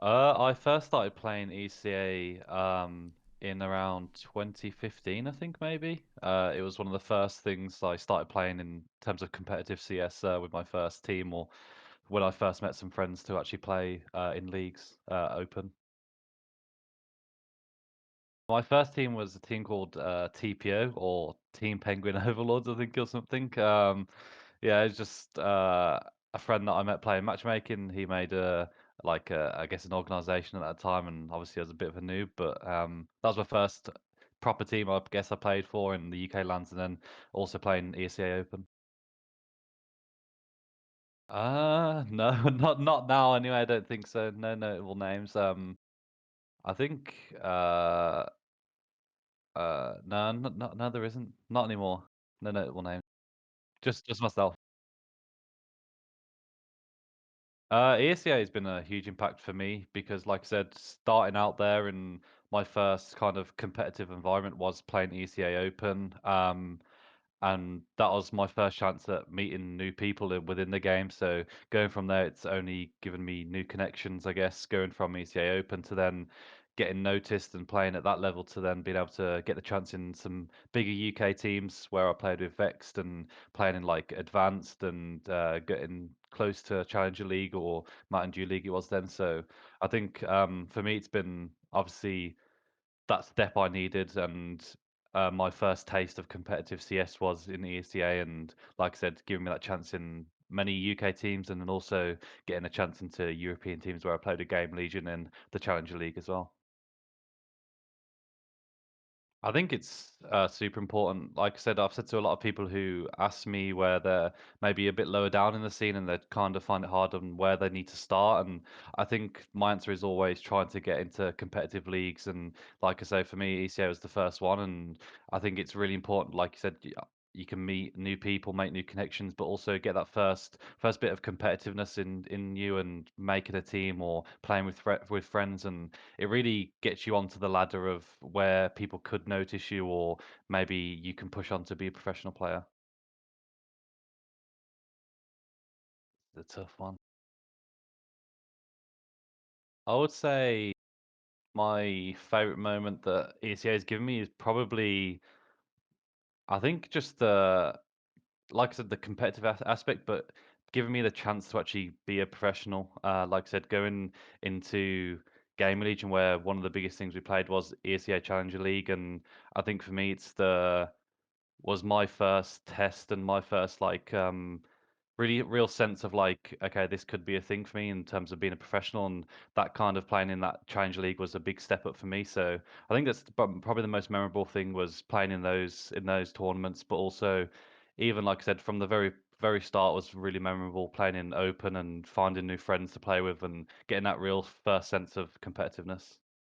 I first started playing ECA in around 2015, I think maybe. It was one of the first things I started playing in terms of competitive CS with my first team, or when I first met some friends to actually play in leagues open. My first team was a team called TPO or Team Penguin Overlords, I think, or something. Yeah, it's just a friend that I met playing matchmaking. He made I guess an organization at that time, and obviously I was a bit of a noob, but that was my first proper team I guess I played for in the UK lands, and then also playing ESEA Open. No, not now anyway. I don't think so. No notable names. I think no, no, there isn't. Not anymore. No notable names. Just myself. ESEA has been a huge impact for me because, like I said, starting out there and my first kind of competitive environment was playing ECA Open. And that was my first chance at meeting new people within the game. So going from there, it's only given me new connections, I guess. Going from ECA Open to then getting noticed and playing at that level to then being able to get the chance in some bigger UK teams where I played with Vexed and playing in like Advanced and getting close to Challenger League or Mountain Dew League it was then. So I think for me, it's been obviously that step I needed, and my first taste of competitive CS was in the ESEA, and like I said, giving me that chance in many UK teams, and then also getting a chance into European teams where I played a game Legion and the Challenger League as well. I think it's super important. Like I said, I've said to a lot of people who ask me where they're maybe a bit lower down in the scene and they kind of find it hard on where they need to start. And I think my answer is always trying to get into competitive leagues. And like I say, for me, ECO was the first one. And I think it's really important. Like you said, you can meet new people, make new connections, but also get that first bit of competitiveness in you and making a team or playing with friends. And it really gets you onto the ladder of where people could notice you, or maybe you can push on to be a professional player. It's a tough one. I would say my favorite moment that ECA has given me is probably, I think, just the, like I said, the competitive aspect, but giving me the chance to actually be a professional. Like I said, going into Game Legion, where one of the biggest things we played was ESEA Challenger League, and I think for me, it's the was my first test and my first really real sense of like, okay, this could be a thing for me in terms of being a professional, and that kind of playing in that Challenge League was a big step up for me. So I think that's probably the most memorable thing was playing in those tournaments, but also even like I said from the very start was really memorable playing in open and finding new friends to play with and getting that real first sense of competitiveness.